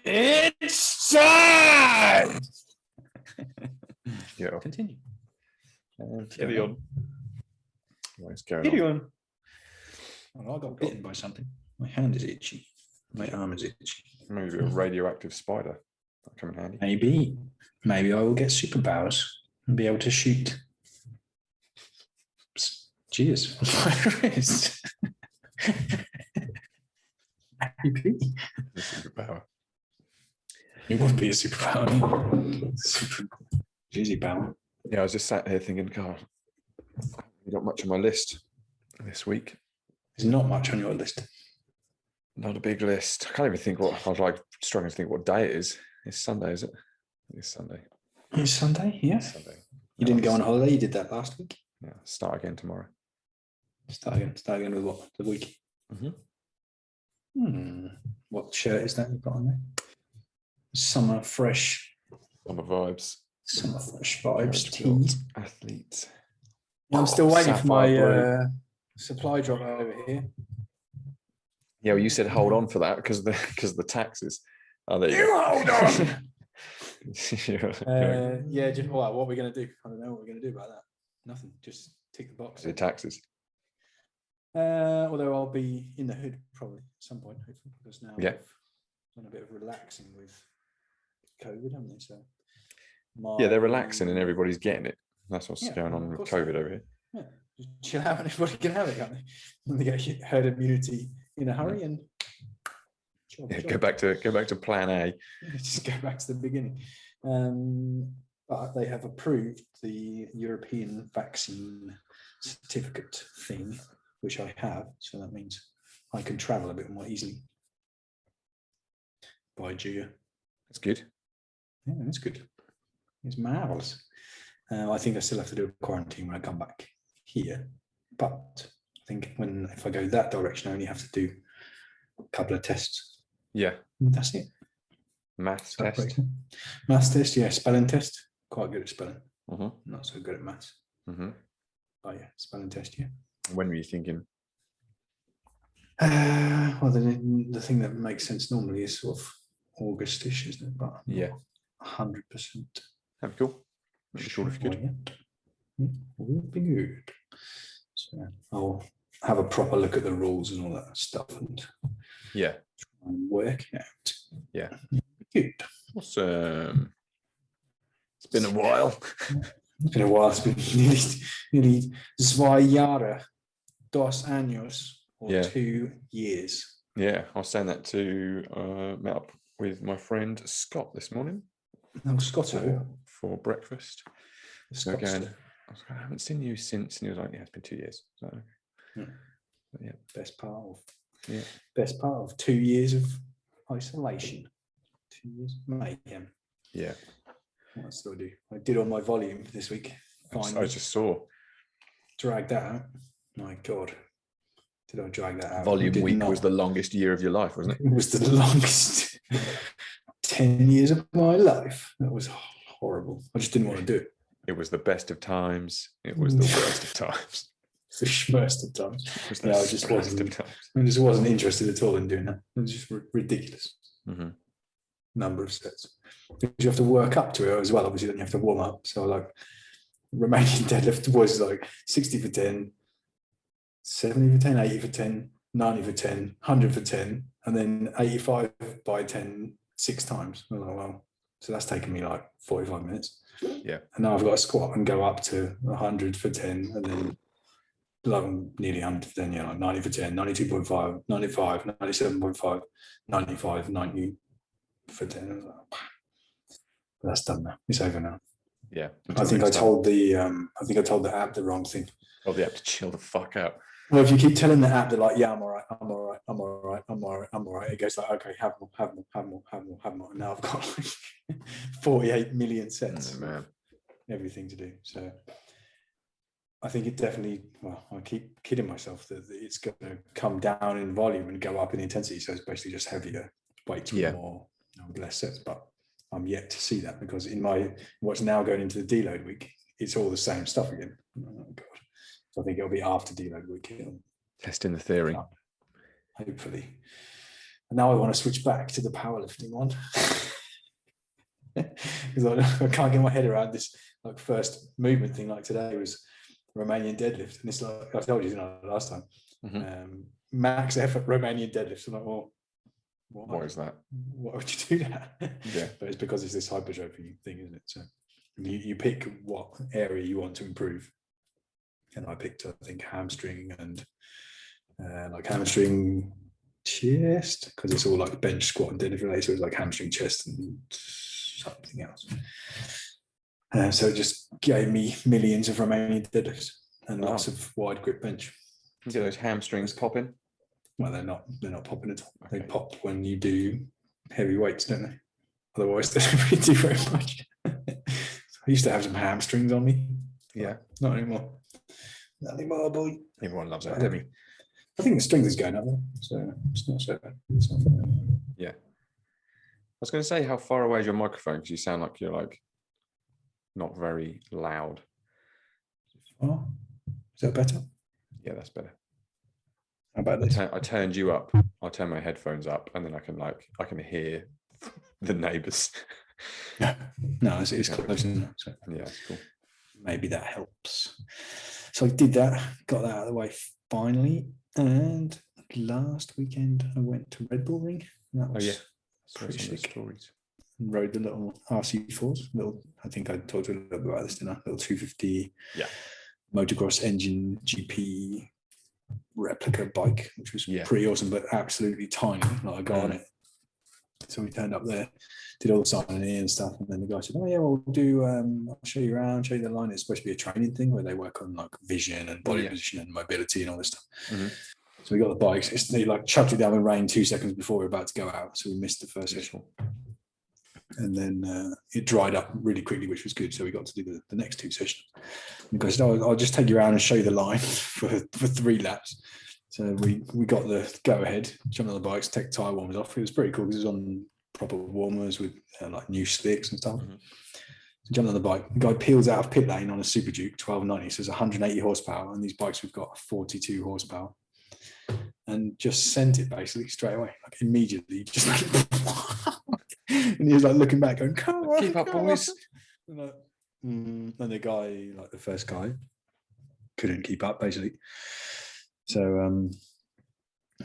It's time! Yeah. Continue. Carry on. What's going Carry on? on. Oh, I got bitten by something. My hand is itchy. My arm is itchy. Maybe a radioactive spider. That'll come in handy. Maybe I will get superpowers and be able to shoot. Cheers. Maybe. A superpower. It would be a superpower. Super easy power. Yeah, I was just sat here thinking, God, I haven't got much on my list this week. There's not much on your list. Not a big list. I can't even think what I was like struggling to think what day it is. It's Sunday, is it? It's Sunday. It's Sunday, yeah. It's Sunday. You didn't go on holiday, you did that last week. Yeah, start again tomorrow. Start again with what? The week. What shirt is that you've got on there? Summer fresh. Summer vibes. Summer fresh vibes. Tea. Athletes. Yeah, I'm still waiting for my blue. supply drop over here. Yeah, well, you said hold on for that because of the taxes. Oh, there You hold on. Yeah. Just, what are we going to do? I don't know what we're going to do about that. Nothing. Just tick the box. The taxes. Although I'll be in the hood probably at some point, hopefully, because now yeah, done a bit of relaxing with COVID, haven't they? So yeah, they're relaxing and everybody's getting it. That's what's going on with COVID over here. Yeah, just chill out and everybody can have it, can't they? And they get herd immunity in a hurry and go back to plan A. Just go back to the beginning. But they have approved the European vaccine certificate thing, which I have, so that means I can travel a bit more easily. By Gia. That's good. Yeah, that's good. It's marvelous. I think I still have to do a quarantine when I come back here, but I think if I go that direction, I only have to do a couple of tests. Yeah, that's it. Maths test. Maths test, yeah. Spelling test. Quite good at spelling. Not so good at maths. Oh yeah, spelling test, yeah. When were you thinking? Well, the thing that makes sense normally is sort of August-ish, isn't it? But yeah, 100%. That'd be cool. Make sure if you could. Yeah. Would be good. So I'll have a proper look at the rules and all that stuff and try and work it out. Yeah. Good. Awesome. It's been a while. It's been a while. It's been nearly 2 Jahre, 2 años, or 2 years. Yeah, I was saying that to met up with my friend Scott this morning. Oh, Scotto. For breakfast. So again, I haven't seen you since, and he was like, "Yeah, it's been 2 years." So, yeah, best part of 2 years of isolation. 2 years mayhem. Yeah. What else do I do? I did all my volume this week. I just saw. Drag that out. My God. Did I drag that out? Volume week was the longest year of your life, wasn't it? It was the longest 10 years of my life. That was horrible. I just didn't want to do it. It was the best of times. It was the worst of times. It's the schmurst of times. I just wasn't interested at all in doing that. It was just ridiculous. Number of sets. Because you have to work up to it as well. Obviously, then you have to warm up. So like Romanian Deadlift was like 60 for 10, 70 for 10, 80 for 10, 90 for 10, 100 for 10, and then 85 by 10 6 times. I was like, well, so that's taken me like 45 minutes. Yeah. And now I've got to squat and go up to 100 for 10, and then like nearly 100 for 10, like 90 for 10, 92.5, 95, 97.5, 95, 90 for 10. I was like, but that's done now. It's over now. Yeah. I think I told the app the wrong thing. Oh, the app to chill the fuck out. Well, if you keep telling the app, they're like, yeah, I'm all right. It goes like, okay, have more. And now I've got like 48 million sets. Man. Everything to do. So I think it definitely, I keep kidding myself that it's going to come down in volume and go up in intensity. So it's basically just heavier weights with more, less sets. But I'm yet to see that because in what's now going into the deload week, it's all the same stuff again. Oh, God. So I think it'll be after deload week. Testing the theory. Hopefully. And now I want to switch back to the powerlifting one. Because I can't get my head around this like first movement thing. Like today was Romanian deadlift, and it's like I told you, last time, max effort Romanian deadlift. I'm like, well, what is that? Why would you do that? Yeah, but it's because it's this hypertrophy thing, isn't it? So you pick what area you want to improve, and I picked, I think, hamstring and like hamstring chest, because it's all like bench, squat, and deadlift related. So it's like hamstring, chest, and something else. So it just gave me millions of Romanian deadlifts and lots of wide grip bench. Do those hamstrings popping? Well, they're not popping at all. Okay. They pop when you do heavy weights, don't they? Otherwise, they don't really do very much. I used to have some hamstrings on me. Yeah, not anymore. Not anymore, boy. Everyone loves that, don't we? I think the strength is going up there, so it's not so bad. Yeah. I was going to say, how far away is your microphone? Because you sound like you're like not very loud. Oh, is that better? Yeah, that's better. How about this? I turned you up. I'll turn my headphones up, and then I can hear the neighbours. No, it's close enough. So yeah, it's cool. Maybe that helps. So I did that, got that out of the way finally, and last weekend I went to Red Bull Ring. That was pretty sick. Stories. Rode the little RC4s. I think I talked a little bit about this, didn't I? Little 250 motocross engine GP replica bike, which was pretty awesome, but absolutely tiny. Like I got on it. So we turned up there, did all the signing in and stuff, and then the guy said, "Oh yeah, we'll do. I'll show you around, show you the line. It's supposed to be a training thing where they work on like vision and body position and mobility and all this stuff." So we got the bikes. They like chucked it down with rain 2 seconds before we were about to go out, so we missed the first session. And then it dried up really quickly, which was good. So we got to do the next 2 sessions. And the guy said, "Oh, I'll just take you around and show you the line for 3 laps." So we got the go ahead, jumped on the bikes, take the tire warmers off. It was pretty cool because it was on proper warmers with like new slicks and stuff. So jumped on the bike. The guy peels out of pit lane on a Super Duke 1290. So it's 180 horsepower, and these bikes we've got 42 horsepower, and just sent it basically straight away, like immediately. Just like, and he was like looking back, going, "Come on, keep up, boys." And the guy, like the first guy, couldn't keep up basically. So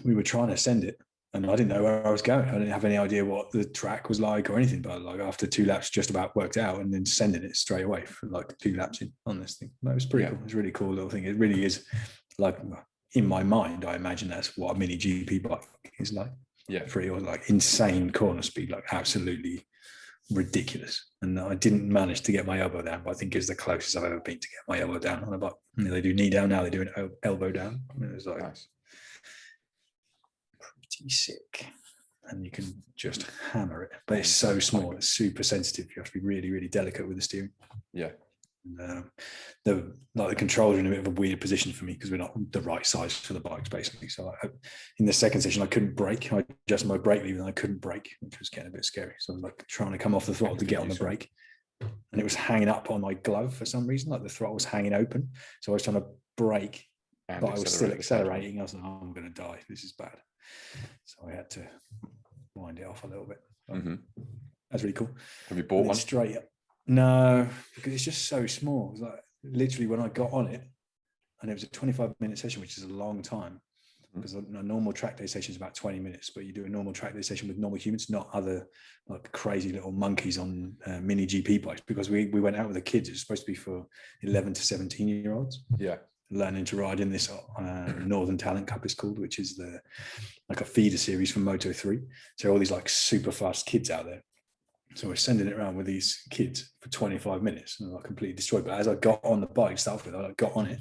we were trying to send it, and I didn't know where I was going. I didn't have any idea what the track was like or anything, but like after 2 laps just about worked out, and then sending it straight away for like 2 laps in on this thing. That was pretty cool. It was a really cool little thing. It really is like, in my mind, I imagine that's what a mini GP bike is like. Yeah, pretty or like insane corner speed, like absolutely ridiculous. And I didn't manage to get my elbow down, but I think it's the closest I've ever been to get my elbow down on a bike. I mean, they do knee down now, they do an elbow down. I mean, it was like pretty sick. And you can just hammer it, but it's so small, it's super sensitive. You have to be really, really delicate with the steering. Yeah. And, the controls are in a bit of a weird position for me because we're not the right size for the bikes, basically. So in the second session, I couldn't brake. I adjusted my brake lever and I couldn't brake, which was getting a bit scary. So I was like trying to come off the throttle to get on the brake, and it was hanging up on my glove for some reason. Like the throttle was hanging open, so I was trying to brake, but I was still accelerating. I was like, "Oh, I'm going to die. This is bad." So I had to wind it off a little bit. That's really cool. Have you bought one? Straight up. No, because it's just so small. It was like literally when I got on it, and it was a 25-minute session, which is a long time, because a normal track day session is about 20 minutes, but you do a normal track day session with normal humans, not other like crazy little monkeys on mini GP bikes, because we went out with the kids. It's supposed to be for 11 to 17-year-olds. Yeah. Learning to ride in this Northern Talent Cup is called, which is like a feeder series from Moto3. So all these like super fast kids out there. So we're sending it around with these kids for 25 minutes, and I completely destroyed. But as I got on the bike, start with, I got on it,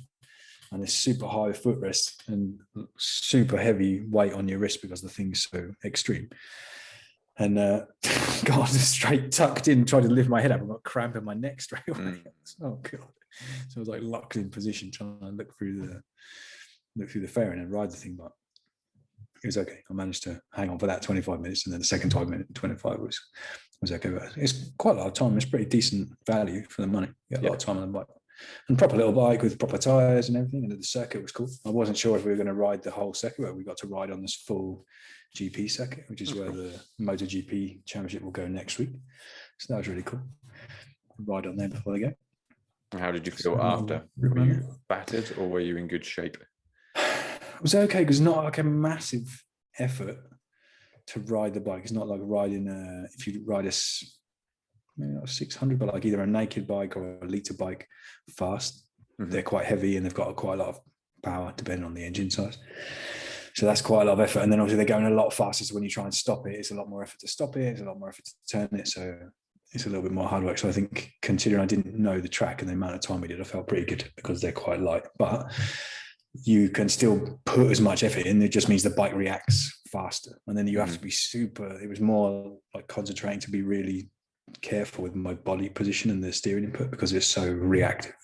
and this super high footrest and super heavy weight on your wrist because the thing's so extreme. And got straight tucked in, tried to lift my head up, and got cramp in my neck straight away. Oh god! So I was like locked in position, trying to look through the fairing and ride the thing, but it was okay. I managed to hang on for that 25 minutes, and then the second 25 was okay. But it's quite a lot of time. It's pretty decent value for the money. You get a lot of time on the bike, and proper little bike with proper tires and everything. And the circuit was cool. I wasn't sure if we were going to ride the whole circuit, but we got to ride on this full GP circuit, which is where the MotoGP Championship will go next week. So that was really cool. Ride on there before they go. How did you feel after? Were you battered or were you in good shape? It was okay because not like a massive effort to ride the bike. It's not like riding if you ride maybe not 600, but like either a naked bike or a liter bike fast. They're quite heavy and they've got quite a lot of power depending on the engine size. So that's quite a lot of effort. And then obviously they're going a lot faster. So when you try and stop it, it's a lot more effort to stop it. It's a lot more effort to turn it. So it's a little bit more hard work. So I think considering I didn't know the track and the amount of time we did, I felt pretty good because they're quite light. But you can still put as much effort in. It just means the bike reacts faster. And then you have to be it was more like concentrating to be really careful with my body position and the steering input because it's so reactive.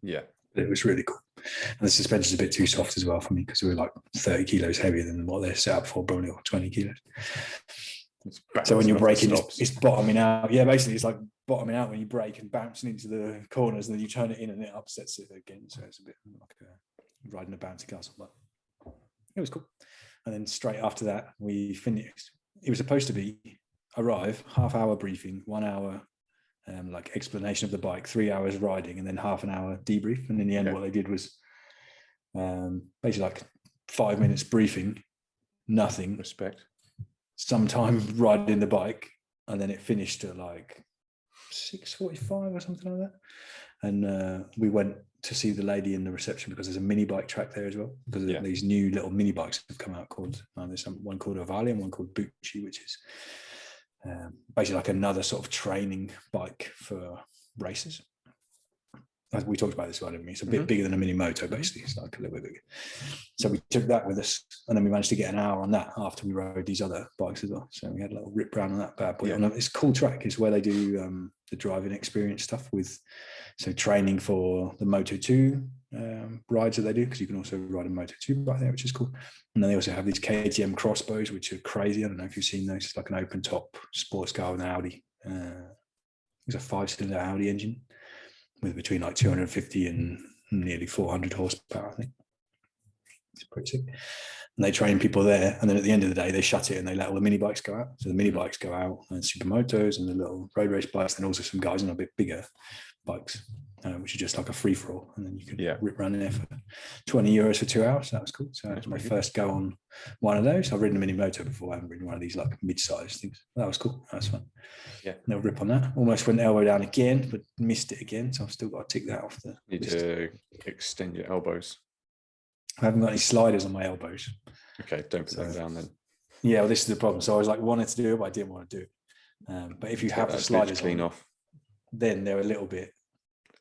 Yeah. It was really cool. And the suspension's a bit too soft as well for me because we were like 30 kilos heavier than what they're set up for, probably, or 20 kilos. So when you're braking, it's bottoming out. Yeah, basically it's like bottoming out when you brake and bouncing into the corners, and then you turn it in and it upsets it again. So it's a bit like riding a bouncy castle, but it was cool. And then straight after that, we finished. It was supposed to be arrive, half-hour briefing, 1 hour like explanation of the bike, 3 hours riding, and then half an hour debrief. And in the end, what they did was basically like 5 minutes briefing, nothing. Respect. Sometime riding the bike, and then it finished at like 6:45 or something like that. And we went to see the lady in the reception because there's a mini bike track there as well. Because these new little mini bikes have come out called, there's one called Ovale and one called Bucci, which is basically like another sort of training bike for races. We talked about this one, didn't we? It's a bit bigger than a mini moto, basically. It's like a little bit bigger. So we took that with us, and then we managed to get an hour on that after we rode these other bikes as well. So we had a little rip round on that bad boy. And it's a cool track. It's where they do the driving experience stuff training for the Moto 2 rides that they do, because you can also ride a Moto 2 bike there, which is cool. And then they also have these KTM crossbows, which are crazy. I don't know if you've seen those. It's like an open top sports car with an Audi. It's a 5-cylinder Audi engine with between like 250 and nearly 400 horsepower, I think. It's pretty sick. And they train people there, and then at the end of the day, they shut it and they let all the mini bikes go out. So the mini bikes go out, and supermotos and the little road race bikes, and also some guys on a bit bigger bikes, which are just like a free for all. And then you can rip around there for €20 for 2 hours. So that was cool. So that was my first go on one of those. I've ridden a mini moto before. I haven't ridden one of these like mid-sized things. That was cool. That was fun. Yeah. No rip on that. Almost went elbow down again, but missed it again. So I've still got to tick that off the Need list. to extend your elbows. I haven't got any sliders on my elbows. Okay, don't put them down then. Yeah, well, this is the problem. So I was like wanted to do it, but I didn't want to do it. But if you have the sliders clean off, then they're a little bit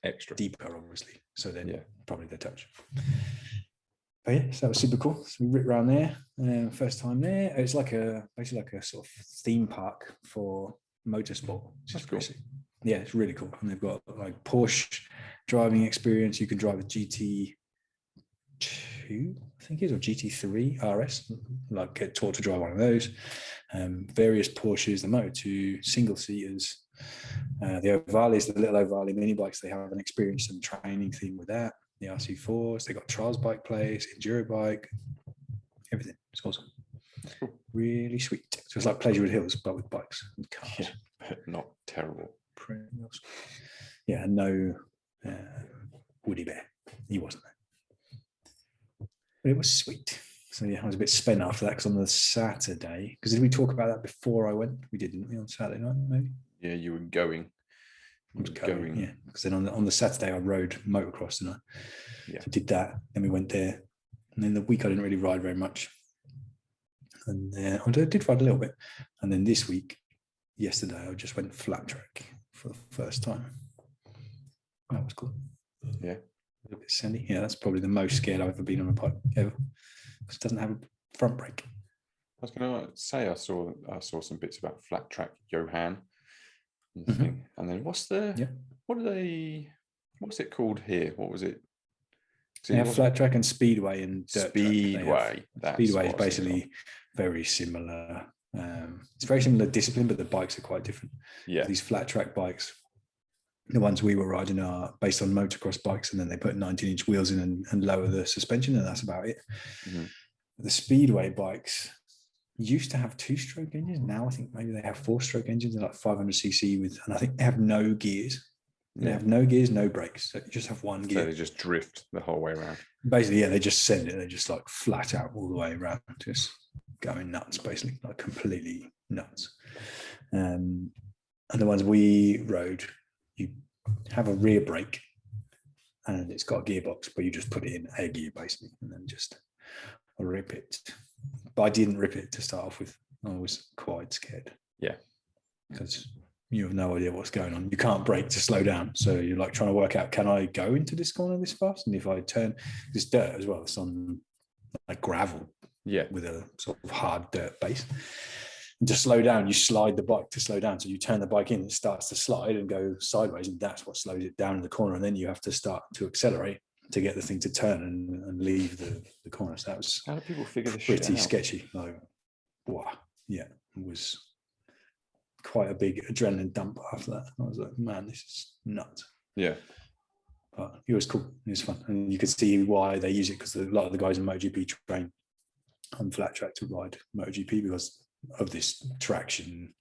extra deeper, obviously. So then probably they touch. But yeah, so that was super cool. So we ripped around there. First time there. It's like basically like a sort of theme park for motorsport. That's cool. Yeah, it's really cool. And they've got like Porsche driving experience. You can drive a GT2, I think it is, or GT3 RS, like get taught to drive one of those. Various Porsches, the Moto 2 single seaters, the Ovales, the little Ovale mini bikes. They have an experience and training theme with that. The RC4s, they got trials bike place, enduro bike, everything. It's awesome. Really sweet. So it's like Pleasurewood Hills, but with bikes and cars. Yeah, not terrible. Pretty awesome. Yeah, and no Woody Bear. He wasn't there. But it was sweet. So yeah, I was a bit spent after that because on the Saturday, because did we talk about that before I went? We didn't, on Saturday night, maybe? Yeah, you were going. I was going, yeah. Because then on the Saturday I rode motocross, didn't I? Yeah. So did that. Then we went there. And then the week I didn't really ride very much. And I did ride a little bit. And then this week, yesterday, I just went flat track for the first time. That was cool. Yeah. A little bit sandy. Yeah, that's probably the most scared I've ever been on a bike ever. Because it doesn't have a front brake. I was going to say I saw some bits about flat track Johan, and then what's it called here? What was it? They have flat track and speedway and dirt Speedway. Speedway is basically very similar. It's very similar discipline, but the bikes are quite different. Yeah, these flat track bikes, the ones we were riding, are based on motocross bikes, and then they put 19-inch wheels in and lower the suspension, and that's about it. The speedway bikes, used to have 2-stroke engines. Now I think maybe they have 4-stroke engines. They're like 500cc and I think they have no gears. They have no gears, no brakes. So you just have one gear. So they just drift the whole way around. Basically, yeah, they just send it. They just like flat out all the way around, just going nuts, basically, like completely nuts. And the ones we rode, you have a rear brake and it's got a gearbox, but you just put it in a gear basically and then just rip it. But I didn't rip it to start off with. I was quite scared. Yeah. Because you have no idea what's going on. You can't brake to slow down. So you're like trying to work out, can I go into this corner this fast? And if I turn this dirt as well, it's on like gravel with a sort of hard dirt base. And to slow down, you slide the bike to slow down. So you turn the bike in, it starts to slide and go sideways. And that's what slows it down in the corner. And then you have to start to accelerate to get the thing to turn and leave the corner. So that was how do people figure this shit out? Pretty sketchy. Like, wow. Yeah, it was quite a big adrenaline dump after that. I was like, man, this is nuts. Yeah. But it was cool. It was fun. And you could see why they use it, because a lot of the guys in MotoGP train on flat track to ride MotoGP because of this traction,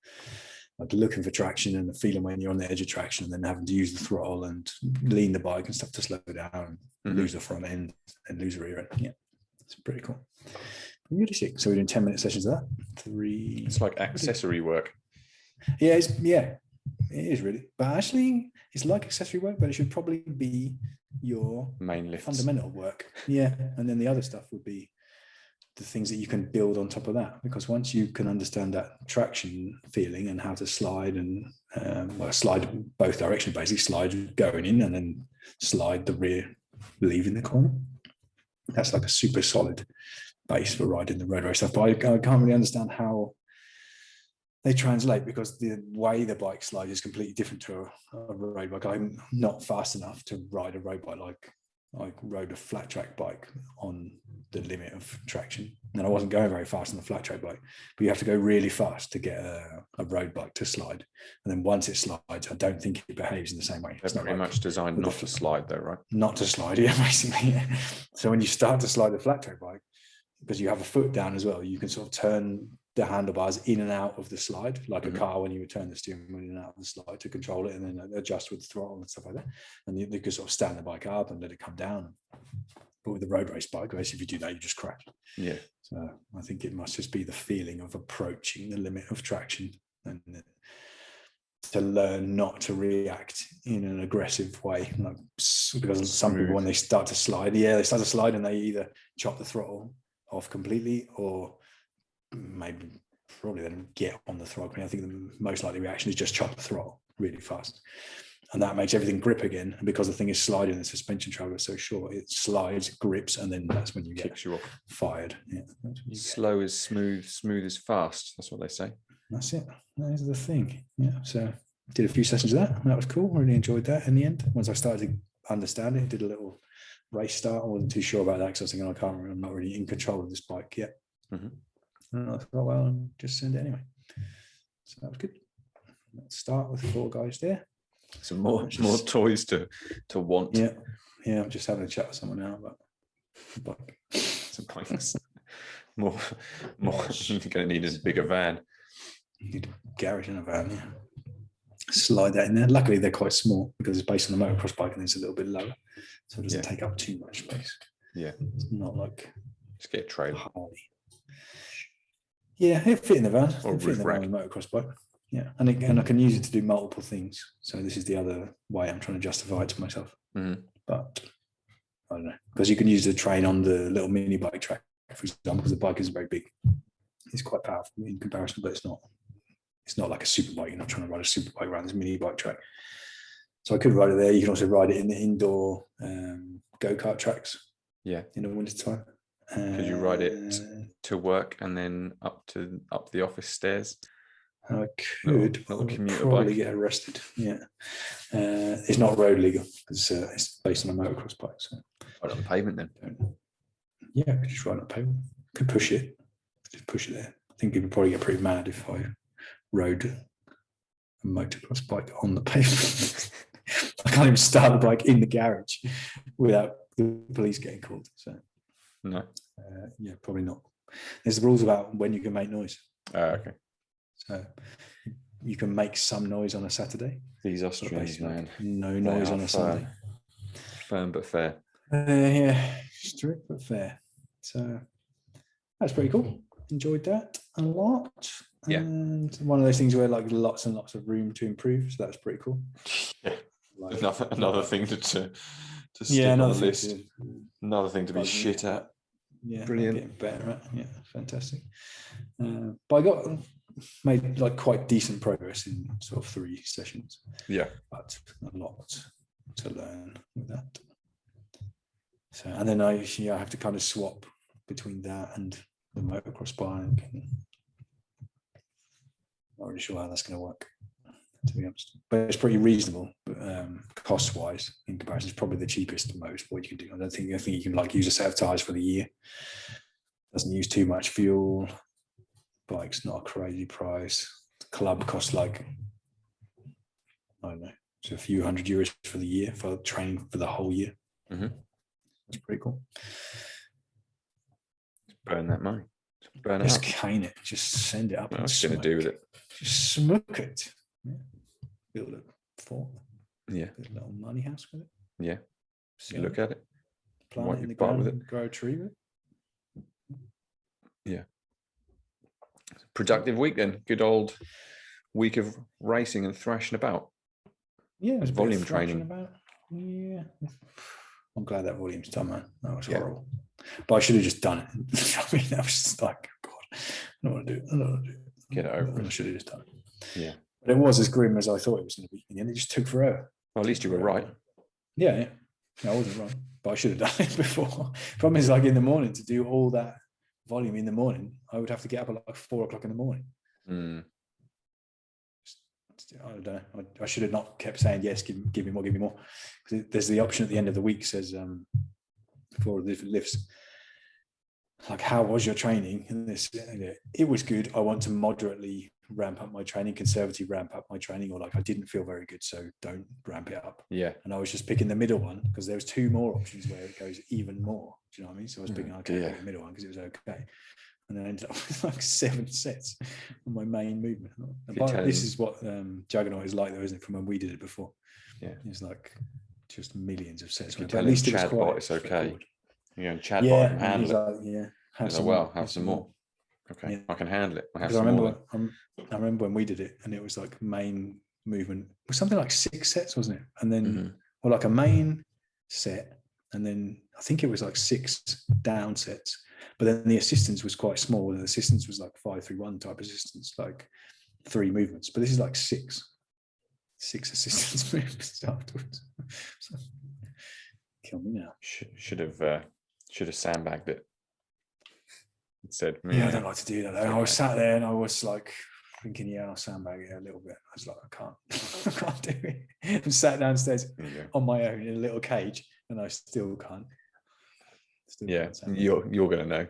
like looking for traction and the feeling when you're on the edge of traction and then having to use the throttle and lean the bike and stuff to slow down, lose the front end and lose the rear end. Yeah, it's pretty cool. Really sick. So we're doing 10-minute sessions of that. 3. It's like accessory work. Yeah, it is really. But actually, it's like accessory work, but it should probably be your main lifts, fundamental work. Yeah, and then the other stuff would be the things that you can build on top of that. Because once you can understand that traction feeling and how to slide and slide both directions, basically slide going in and then slide the rear leaving the corner. That's like a super solid base for riding the road race stuff. But I can't really understand how they translate, because the way the bike slides is completely different to a road bike. I'm not fast enough to ride a road bike like I rode a flat track bike on the limit of traction. And I wasn't going very fast on the flat track bike, but you have to go really fast to get a road bike to slide. And then once it slides, I don't think it behaves in the same way. It's not very much designed not to slide though, right? Not to slide, yeah, basically. Yeah. So when you start to slide the flat track bike, because you have a foot down as well, you can sort of turn the handlebars in and out of the slide, like a car when you would turn the steering wheel in and out of the slide to control it and then adjust with the throttle and stuff like that. And you could sort of stand the bike up and let it come down. But with the road race bike, if you do that, you just crash. Yeah. So I think it must just be the feeling of approaching the limit of traction and to learn not to react in an aggressive way. Like, because some people, when they start to slide, and they either chop the throttle off completely or probably then get on the throttle. I think the most likely reaction is just chop the throttle really fast, and that makes everything grip again. And because the thing is sliding, the suspension travel is so short, it slides, grips, and then that's when you get fired. Yeah, slow is smooth, smooth is fast. That's what they say. That's it. That is the thing. Yeah. So did a few sessions of that. That was cool. Really enjoyed that. In the end, once I started to understand it, did a little race start. I wasn't too sure about that because I was thinking, I can't remember, I'm not really in control of this bike yet. And I thought, well, I'll just send it anyway. So that was good. Let's start with 4 guys there. Some more toys to want. Yeah, I'm just having a chat with someone now about the bike. Some bikes. more. You're going to need a bigger van. You need a garage and a van. Yeah. Slide that in there. Luckily, they're quite small because it's based on the motocross bike and it's a little bit lower, so it doesn't take up too much space. Yeah, it's not like just get a trailer. Yeah, it fit in the van. Or fit in the van with the motocross bike. Yeah, and I can use it to do multiple things. So this is the other way I'm trying to justify it to myself. But I don't know, because you can use the train on the little mini bike track, for example, because the bike isn't very big. It's quite powerful in comparison, but it's not like a super bike. You're not trying to ride a super bike around this mini bike track. So I could ride it there. You can also ride it in the indoor go-kart tracks. Yeah, in the winter time. Could you ride it to work and then up the office stairs? I could. Little commuter probably bike. Get arrested. Yeah, it's not road legal because it's based on a motocross bike. So ride on the pavement then. Yeah, I could just ride on the pavement. Could push it. Just push it there. I think people would probably get pretty mad if I rode a motocross bike on the pavement. I can't even start the bike in the garage without the police getting called. So no, yeah, probably not There's the rules about when you can make noise. Okay. So you can make some noise on a Saturday. These Austrians, man. No noise on a Sunday. Firm but fair. Yeah, strict but fair. So that's pretty cool. Enjoyed that a lot. Yeah. And one of those things where like lots and lots of room to improve. So that's pretty cool. Yeah. Like, another thing to stick on the list. Another thing to be shit at. Yeah, brilliant. Getting better at. Yeah, fantastic. But I made like quite decent progress in sort of 3 sessions. Yeah, but a lot to learn with that. So, and then I have to kind of swap between that and the motocross bike. Not really sure how that's going to work, to be honest. But it's pretty reasonable, cost-wise in comparison. It's probably the cheapest motorsport you can do. I think you can like use a set of tires for the year. Doesn't use too much fuel. Bike's not a crazy price. The club costs like, I don't know, it's a few €100 for the year for training for the whole year. Mm-hmm. That's pretty cool. Burn that money. Burn it Just up. cane it. Just send it up. What else are you going to do with it? Just smoke it. Yeah. Build a fort. Yeah. Build a little money house with it. Yeah. You look at it. Plant What it in you the buy ground with and grow a tree with it. Yeah. Productive week then. Good old week of racing and thrashing about. Yeah. It's volume training. Yeah. I'm glad that volume's done, man. That was horrible. But I should have just done it. I mean, that was just like, God, I don't want to do it. I don't want to do it. Get it over. I should have just done it. Yeah. But it was as grim as I thought it was going to be. And it just took forever. Well, at least you were right. Yeah. I wasn't wrong. But I should have done it before. Problem is, like in the morning, to do all that volume in the morning, I would have to get up at like 4 o'clock in the morning. Mm. I don't know. I should have not kept saying yes. Give me more. Give me more. Because there's the option at the end of the week says for the different lifts, like how was your training? And this, it was good. I want to moderately ramp up my training, conservatively ramp up my training, or like I didn't feel very good, so don't ramp it up. Yeah. And I was just picking the middle one because there was 2 more options where it goes even more. Do you know what I mean? So I was picking the middle one because it was okay. And then I ended up with like 7 sets on my main movement. This is what Juggernaut is like, though, isn't it? From when we did it before. Yeah, it's like just millions of sets. At least it was quite. It's okay. You know, Chad bot and handle it. Have some more. Okay, yeah. I can handle it. I remember when we did it, and it was like main movement it was something like 6 sets, wasn't it? And then, or like a main set, and then I think it was like 6 down sets. But then the assistance was quite small. The assistance was like 5-3-1 type assistance, like 3 movements. But this is like 6 assistance movements afterwards. So, kill me now. Should have sandbagged it. It said, yeah, I don't like to do that. I was sat there and I was like thinking, yeah, I'll sandbag it a little bit. I was like, I can't do it. I'm sat downstairs on my own in a little cage, and I still can't. You're going to know.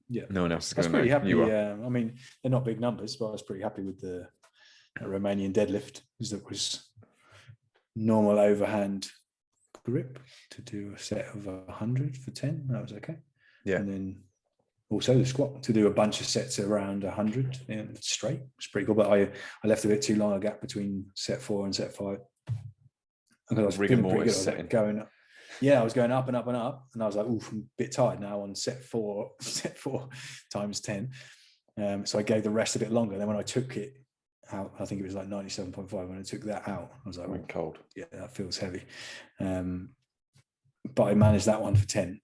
Yeah, no one else is going to know. I was pretty happy. I mean, they're not big numbers, but I was pretty happy with the Romanian deadlift, because it was normal overhand grip to do a set of 100 for 10. That was okay. Yeah, and then also the squat to do a bunch of sets around 100 straight. It's pretty cool. But I left a bit too long a gap between set 4 and set 5. Because I was feeling pretty good. I was going up. Yeah, I was going up and up and up, and I was like, "Oof, I'm a bit tired now on set 4 times 10." So I gave the rest a bit longer. Then when I took it out, I think it was like 97.5. When I took that out, I was like, "Went cold." Yeah, that feels heavy. But I managed that one for 10,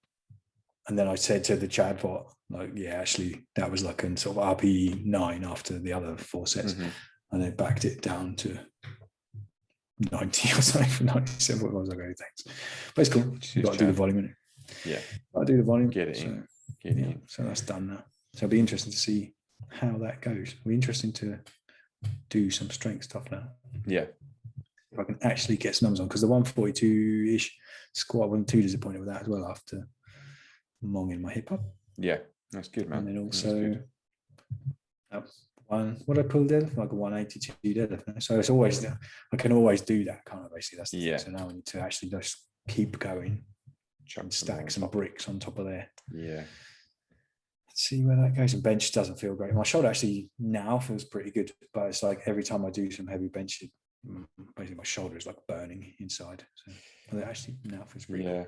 and then I said to the Chad bot, like, "Yeah, actually, that was like in sort of RPE 9 after the other 4 sets," and they backed it down to 90 or something for 97. I was like, "Okay, thanks." But it's cool. You've got to do the volume in it. Yeah. I do the volume. Get it in. So that's done now. So it'll be interesting to see how that goes. It'll be interesting to do some strength stuff now. Yeah. If I can actually get some numbers on, because the 142-ish squat, I wasn't too disappointed with that as well after longing my hip up. Yeah, that's good, man. And then also what did I pull deadlift? Like a 182 deadlift. So it's always, I can always do that kind of, basically. That's the thing. So now I need to actually just keep going and stack some bricks on top of there. Yeah. see where that goes. And bench doesn't feel great. My shoulder actually now feels pretty good, but it's like every time I do some heavy bench, basically my shoulder is like burning inside. So but it actually now feels pretty good.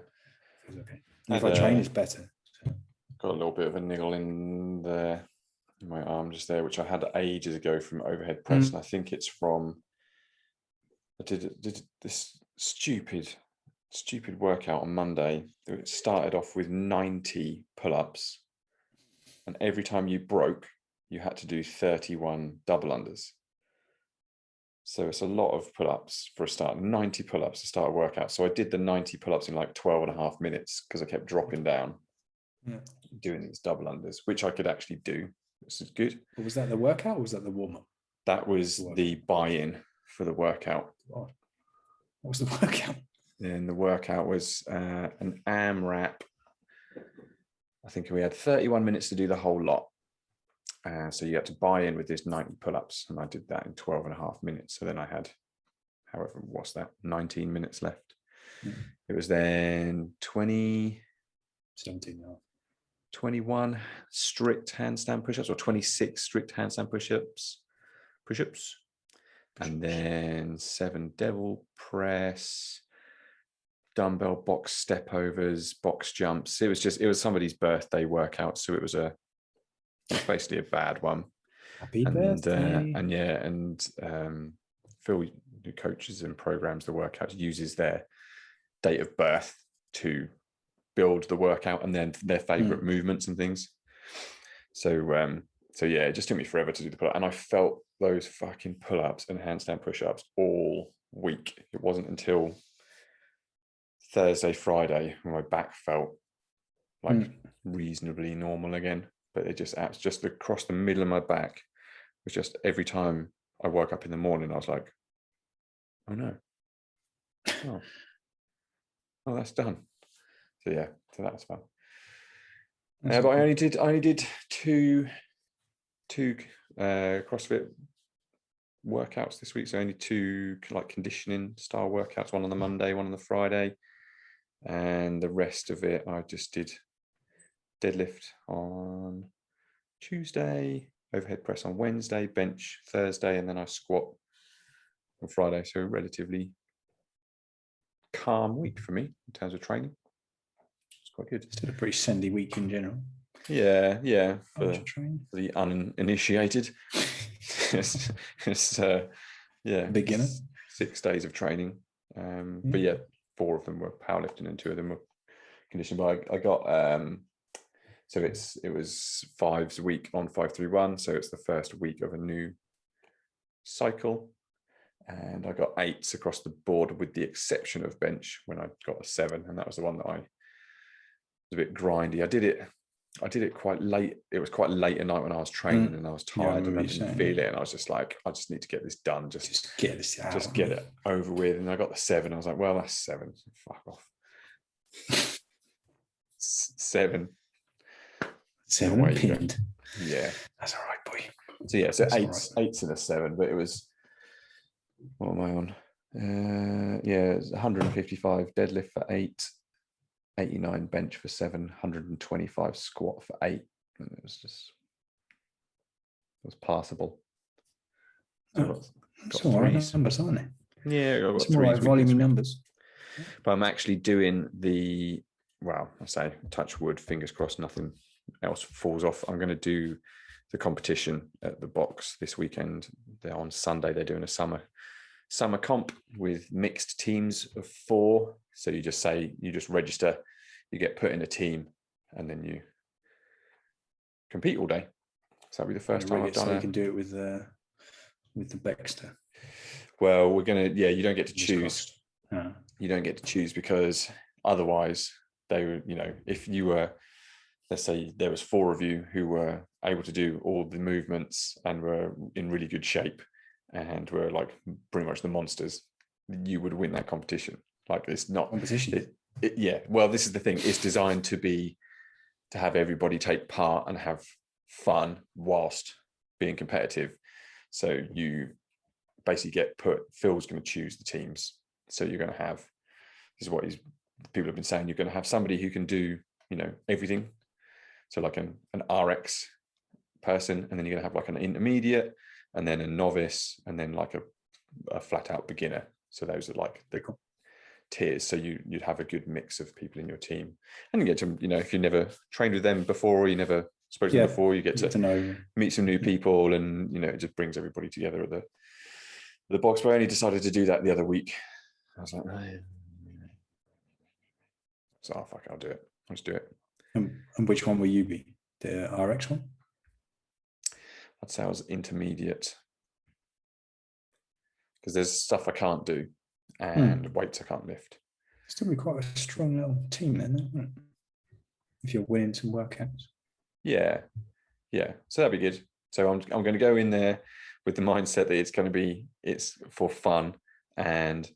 Feels okay. And if I train, it's better. So. Got a little bit of a niggle in my arm just there, which I had ages ago from overhead press, and I think it's from I did this stupid workout on Monday. It started off with 90 pull-ups, and every time you broke, you had to do 31 double unders. So it's a lot of pull-ups for a start, 90 pull-ups to start a workout. So I did the 90 pull-ups in like 12 and a half minutes because I kept dropping down, doing these double unders, which I could actually do. This is good. But was that the workout or was that the warm-up? That was the buy-in for the workout. What was the workout? And the workout was an AMRAP. I think we had 31 minutes to do the whole lot. So you had to buy in with this 90 pull-ups, and I did that in 12 and a half minutes. So then I had, however, what's that, 19 minutes left. It was then 17 now. 21 strict handstand push-ups, or 26 strict handstand push-ups, and then 7 devil press, dumbbell box step overs, box jumps. It was somebody's birthday workout, so it was basically a bad one. Happy birthday. And Phil, who coaches and programs the workouts, uses their date of birth to build the workout and then their favorite movements and things. So yeah, it just took me forever to do the pull-up, and I felt those fucking pull-ups and handstand push-ups all week. It wasn't until Thursday, Friday when my back felt like reasonably normal again. But it just across the middle of my back was just every time I woke up in the morning, I was like, oh no, oh that's done. So yeah, so that was fun. But I only did two CrossFit workouts this week. So only 2 like conditioning style workouts, one on the Monday, one on the Friday, and the rest of it I just did deadlift on Tuesday, overhead press on Wednesday, bench Thursday, and then I squat on Friday. So a relatively calm week for me in terms of training. It's quite good. Still a pretty sandy week in general. Yeah. For the uninitiated, it's beginner. 6 days of training. But yeah, 4 of them were powerlifting and 2 of them were conditioning. But I got so it was 5s a week on 531. So it's the first week of a new cycle. And I got 8s across the board, with the exception of bench when I got a 7. And that was the one that I was a bit grindy. I did it quite late. It was quite late at night when I was training and I was tired and I didn't feel it. And I was just like, I just need to get this done. Just get this out. Just get it over with. And I got the 7. I was like, well, that's 7. Fuck off. 7. 7 pinned. Yeah. That's all right, boy. So yeah, so 8's and a 7, but it was, what am I on? Yeah, it was 155 deadlift for 8, 89 bench for 7, 125 squat for 8. And it was passable. So It's all right numbers, aren't they? Yeah, I've got it's more like volume numbers. But I'm actually doing I say touch wood, fingers crossed, nothing else falls off. I'm going to do the competition at the box this weekend. On Sunday, they're doing a summer comp with mixed teams of 4. So you just register, you get put in a team, and then you compete all day. So that'll be the first time I've done it. So you can do it with the Baxter. Well, you don't get to choose. You don't get to choose because otherwise they would, if you were, let's say there was 4 of you who were able to do all the movements and were in really good shape and were like pretty much the monsters, you would win that competition. Like, it's not competition. Well, this is the thing. It's designed to have everybody take part and have fun whilst being competitive. So you basically Phil's going to choose the teams. So you're going to have, this is what people have been saying, you're going to have somebody who can do, everything. So like an RX person, and then you're going to have like an intermediate, and then a novice, and then like a flat out beginner. So those are like the tiers. So you'd have a good mix of people in your team, and you get to, if you never trained with them before, or you never spoke to them before, you get to know, meet some new people, and it just brings everybody together at the box. But I only decided to do that the other week. I was like, so fuck it, I'll do it. I'll just do it. And which one will you be? The RX one? I'd say I was intermediate, because there's stuff I can't do and weights I can't lift. Still be quite a strong little team then, isn't it? If you're winning some workouts. Yeah. So that'd be good. So I'm going to go in there with the mindset that it's for fun, and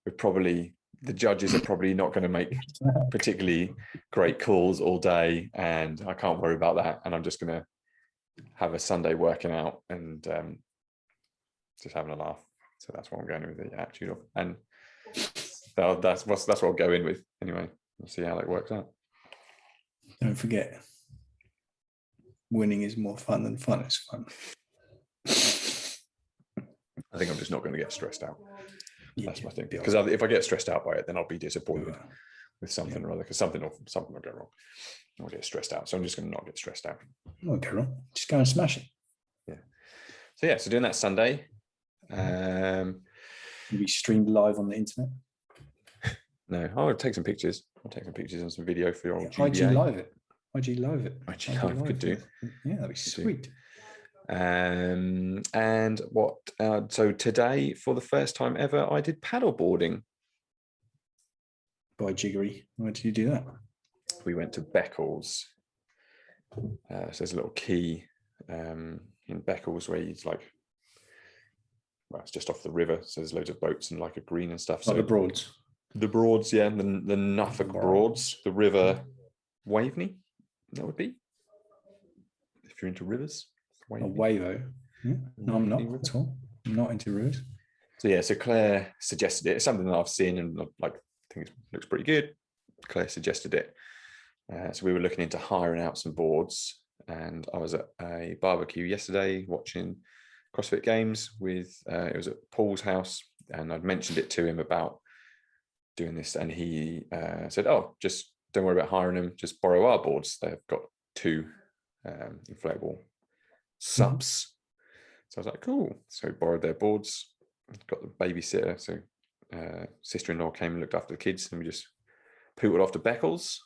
the judges are probably not going to make particularly great calls all day, and I can't worry about that. And I'm just going to have a Sunday working out and just having a laugh. So that's what I'm going with, the attitude of, and that's what I'll go in with anyway. We'll see how that works out. Don't forget, winning is more fun than fun is fun. I think I'm just not going to get stressed out. That's my thing. Yeah. Because if I get stressed out by it, then I'll be disappointed with something or other, because something will go wrong. I'll get stressed out. So I'm just going to not get stressed out. Won't go wrong. Just go and smash it. Yeah. So doing that Sunday. You'll be streamed live on the internet. No, I'll take some pictures. I'll take some pictures and some video for your old GBA. IG live it. IG live it. IG live could do. Yeah, that'd be sweet. And what? So today, for the first time ever, I did paddle boarding. By jiggery. Where did you do that? We went to Beccles. So there's a little quay in Beccles where it's it's just off the river. So there's loads of boats and like a green and stuff. So the Broads. The Broads, yeah. The Norfolk Broads, the River Waveney, that would be. If you're into rivers. A Wavo. Yeah. No, I'm not at all. I'm not into rivers. So Claire suggested it. It's something that I've seen and I think it looks pretty good. Claire suggested it. So we were looking into hiring out some boards, and I was at a barbecue yesterday watching CrossFit Games with, it was at Paul's house, and I'd mentioned it to him about doing this, and he said, "Oh, just don't worry about hiring them, just borrow our boards. They've got 2 inflatable subs." So I was like, cool. So we borrowed their boards, got the babysitter. So sister-in-law came and looked after the kids, and we just pooted off to Beccles,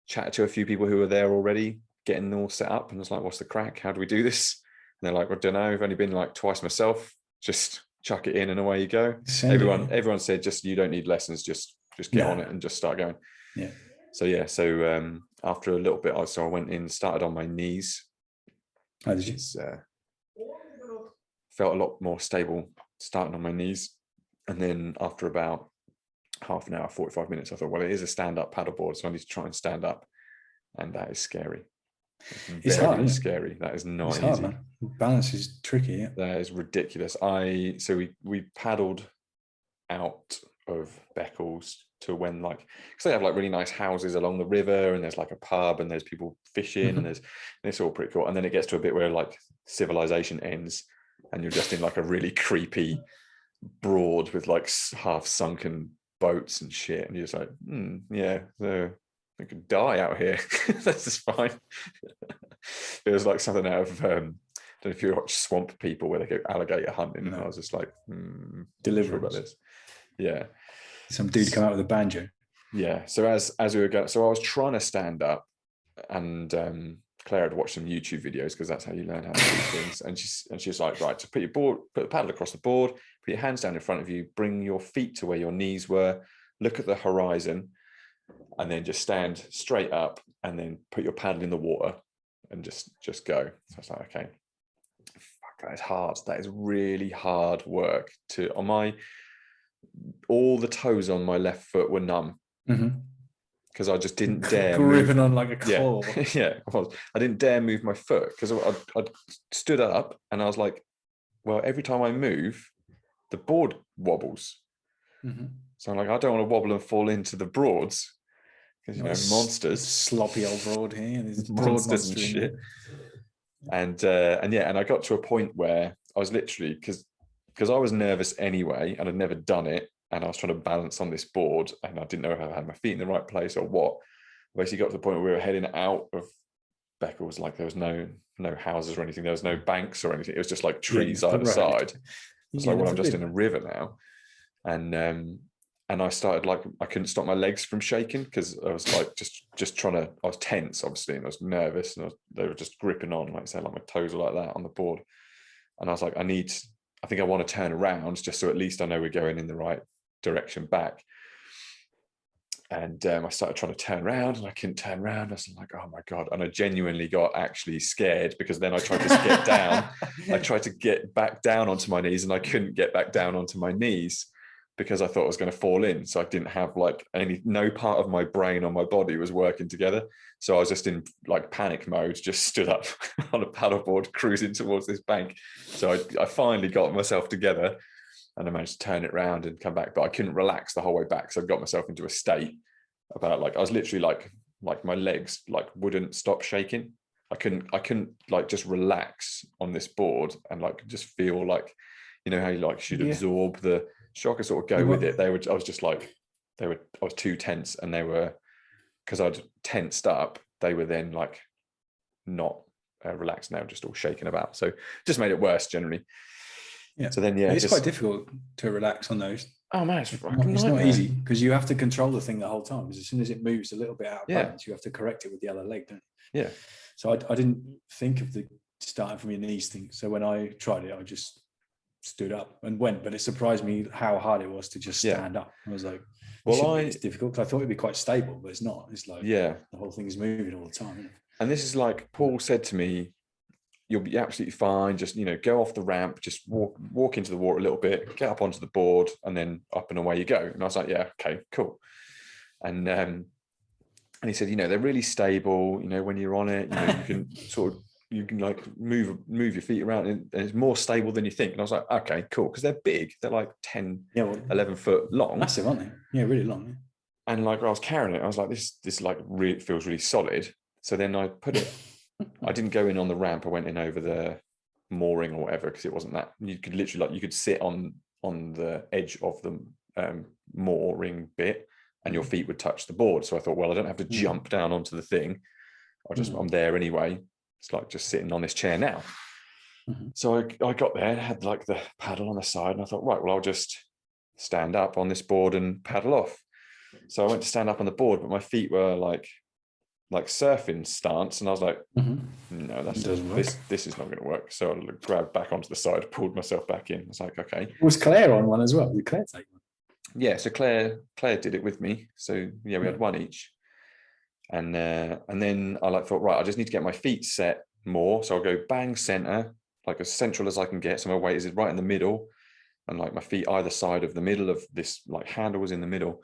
chatted to a few people who were there already, getting all set up, and I was like, what's the crack? How do we do this? And they're like, well, I don't know. I've only been like twice myself. Just chuck it in and away you go. Everyone said, just, you don't need lessons. Just get on it and just start going. Yeah. So after a little bit, I went in, started on my knees. How did you? Felt a lot more stable starting on my knees. And then after about half an hour, 45 minutes, I thought, well, it is a stand-up paddleboard, so I need to try and stand up. And that is scary. It's hard, isn't it? Scary. That is not hard, easy. Man. Balance is tricky. Yeah. That is ridiculous. We paddled out of Beccles to when because they have really nice houses along the river, and there's a pub, and there's people fishing, and it's all pretty cool. And then it gets to a bit where civilization ends, and you're just in a really creepy broad with half sunken boats and shit, and you're just I could die out here. This is fine. It was something out of I don't know if you watch Swamp People, where they go alligator hunting. No. And I was just Deliverance sure about this. Yeah. Some dude come out with a banjo. Yeah. So as we were going, so I was trying to stand up, and Claire had watched some YouTube videos, because that's how you learn how to do things. And she's like, right, so put the paddle across the board, put your hands down in front of you, bring your feet to where your knees were, look at the horizon, and then just stand straight up, and then put your paddle in the water and just go. So I was like, okay, fuck, that is hard. That is really hard work. All the toes on my left foot were numb. Because I just didn't dare gripping on like a claw. Yeah, I didn't dare move my foot, because I'd stood up, and I was like, well, every time I move, the board wobbles. So I'm like, I don't want to wobble and fall into the Broads. because monsters, sloppy old broad here, and there's monsters and shit. And I got to a point where I was literally, because I was nervous anyway, and I'd never done it, and I was trying to balance on this board, and I didn't know if I had my feet in the right place or what. I basically got to the point where we were heading out of Becca. Was like there was no houses or anything. There was no banks or anything. It was just like trees either side. It's like, well, I'm just in a river now, and I started like I couldn't stop my legs from shaking because I was like just trying to. I was tense, obviously, and I was nervous, and they were just gripping on, like say, like my toes were like that on the board, and I was like, I think I want to turn around just so at least I know we're going in the right direction back. And I started trying to turn around, and I couldn't turn around. I was like, oh my God. And I genuinely got actually scared, because then I tried to get down. I tried to get back down onto my knees, and I couldn't get back down onto my knees because I thought I was going to fall in. So I didn't have like no part of my brain or my body was working together. So I was just in like panic mode, just stood up on a paddleboard, cruising towards this bank. So I finally got myself together, and I managed to turn it around and come back, but I couldn't relax the whole way back. So I got myself into a state about like, I was literally like my legs like wouldn't stop shaking. I couldn't like just relax on this board and like just feel like, how you like should absorb the shock and sort of go with it. I was too tense, and they were, because I'd tensed up, they were then like not relaxed now, just all shaking about. So just made it worse generally. Yeah. So then, it's quite difficult to relax on those. Oh man, it's not easy, because you have to control the thing the whole time. Because as soon as it moves a little bit out of balance, you have to correct it with the other leg, don't you? Yeah. So I didn't think of the starting from your knees thing. So when I tried it, I just stood up and went. But it surprised me how hard it was to just stand up. I was like, it's difficult. Because I thought it'd be quite stable, but it's not. It's like the whole thing is moving all the time. Isn't it? And this is like Paul said to me, you'll be absolutely fine. Just, go off the ramp, just walk into the water a little bit, get up onto the board, and then up and away you go. And I was like, yeah, okay, cool. And he said, they're really stable. When you're on it, you can like move your feet around, and it's more stable than you think. And I was like, okay, cool. Because they're big. They're like 10, 11 foot long. Massive, aren't they? Yeah, really long. Yeah. And like I was carrying it, I was like, this like really feels really solid. So then I put it, I didn't go in on the ramp. I went in over the mooring or whatever, because it wasn't that. You could literally you could sit on the edge of the mooring bit, and your feet would touch the board. So I thought, well, I don't have to jump down onto the thing. I'm there anyway. It's like just sitting on this chair now. So I got there, had like the paddle on the side, and I thought, right, well, I'll just stand up on this board and paddle off. So I went to stand up on the board, but my feet were like surfing stance, and I was like, no, this is not going to work. So I grabbed back onto the side, pulled myself back in. I was like, okay. Was Claire on one as well? Did Claire take one? Yeah, so Claire did it with me. So yeah, we had one each. And then I thought, right, I just need to get my feet set more. So I'll go bang center, like as central as I can get. So my weight is right in the middle, and like my feet either side of the middle of this like handle was in the middle.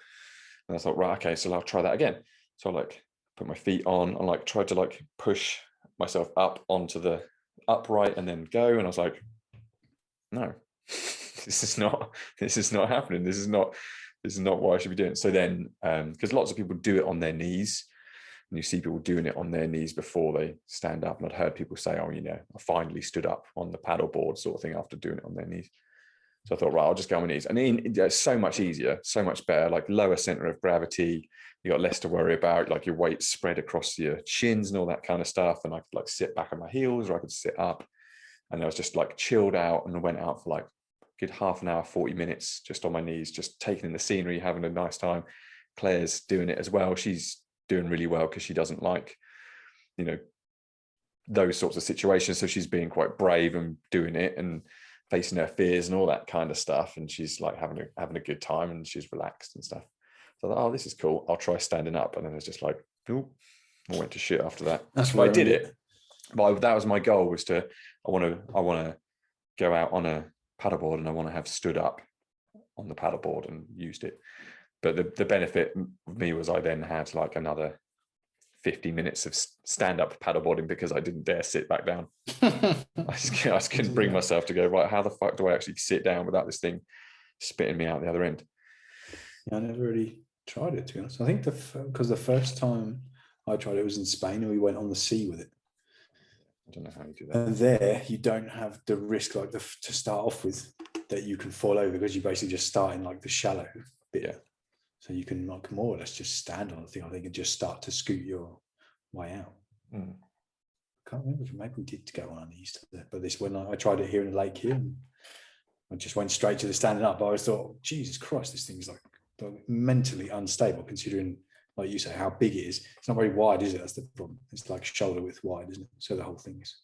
And I thought, right, okay, so I'll try that again. So I like put my feet on and like tried to like push myself up onto the upright and then go. And I was like, no, this is not happening. This is not what I should be doing. So then, because lots of people do it on their knees, and you see people doing it on their knees before they stand up. And I'd heard people say, oh, I finally stood up on the paddle board sort of thing after doing it on their knees. So I thought, right, I'll just go on my knees. And it's so much easier, so much better, like lower center of gravity. You got less to worry about, like your weight spread across your shins and all that kind of stuff. And I could like sit back on my heels, or I could sit up. And I was just like chilled out, and went out for like a good half an hour, 40 minutes, just on my knees, just taking in the scenery, having a nice time. Claire's doing it as well. She's doing really well, because she doesn't like, those sorts of situations. So she's being quite brave and doing it and facing her fears and all that kind of stuff. And she's like having a good time, and she's relaxed and stuff. So I thought, oh, this is cool. I'll try standing up. And then it's just like, oh, I went to shit after that. That's why I did it. But that was my goal, was I want to go out on a paddleboard, and I want to have stood up on the paddleboard and used it. But the benefit of me was I then had like another 50 minutes of stand-up paddleboarding, because I didn't dare sit back down. I just couldn't bring myself to go, right, how the fuck do I actually sit down without this thing spitting me out the other end? Yeah, I never really tried it, to be honest. I think because the first time I tried it was in Spain, and we went on the sea with it. I don't know how you do that. And there, you don't have the risk like to start off with that you can fall over, because you basically just start in like the shallow bit. Yeah. So you can like more or less just stand on the thing, I think, and just start to scoot your way out. Can't remember. Maybe we did go on east, but this when I tried it here in the lake here, and I just went straight to the standing up. I always thought, Jesus Christ, this thing's like mentally unstable, considering, like you say, how big it is. It's not very wide, is it? That's the problem. It's like shoulder width wide, isn't it? So the whole thing is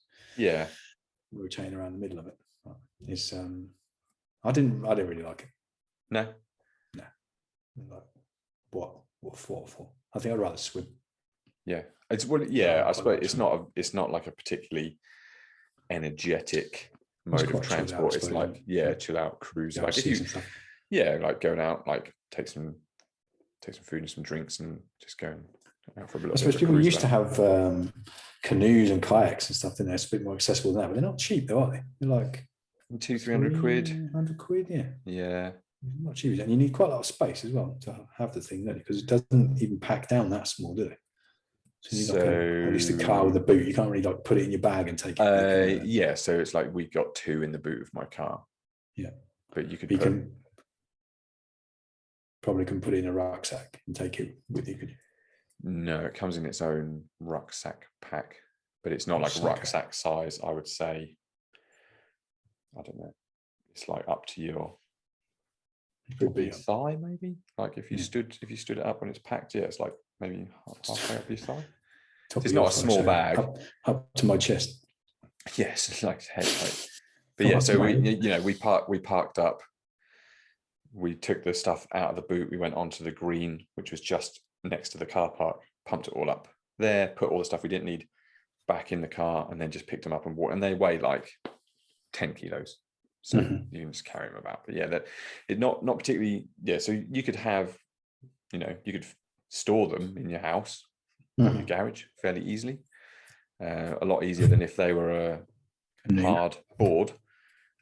rotating around the middle of it. It's I didn't really like it. No. Like, what for? I think I'd rather swim. Yeah, it's I suppose it's not like a particularly energetic mode of transport. It's like chill out cruise. Like if you like going out, like take some food and some drinks and just going out for a little bit. I suppose people used to have canoes and kayaks and stuff in there. It's a bit more accessible than that, but they're not cheap though, are they? They're like 200-300 quid. 100 quid, yeah. Yeah. Not cheap, and you need quite a lot of space as well to have the thing, don't you? Because it doesn't even pack down that small, do they? So you need at least a car with a boot. You can't really like put it in your bag and take it. So it's like we got 2 in the boot of my car. Yeah, but you probably can put it in a rucksack and take it with you. Could you? No, it comes in its own rucksack pack, but it's not like rucksack size. I would say, I don't know. It's like up to your thigh, maybe. Like if you stood it up when it's packed, it's like maybe halfway up your thigh. It's not a small bag. Up to my chest. Yes, it's like head height. But so we parked up. We took the stuff out of the boot. We went onto the green, which was just next to the car park. Pumped it all up there. Put all the stuff we didn't need back in the car, and then just picked them up and walked. And they weigh like 10 kilos. So you can just carry them about. But not particularly. Yeah, so you could have, you could store them in your house, in your garage fairly easily. A lot easier than if they were a hard board,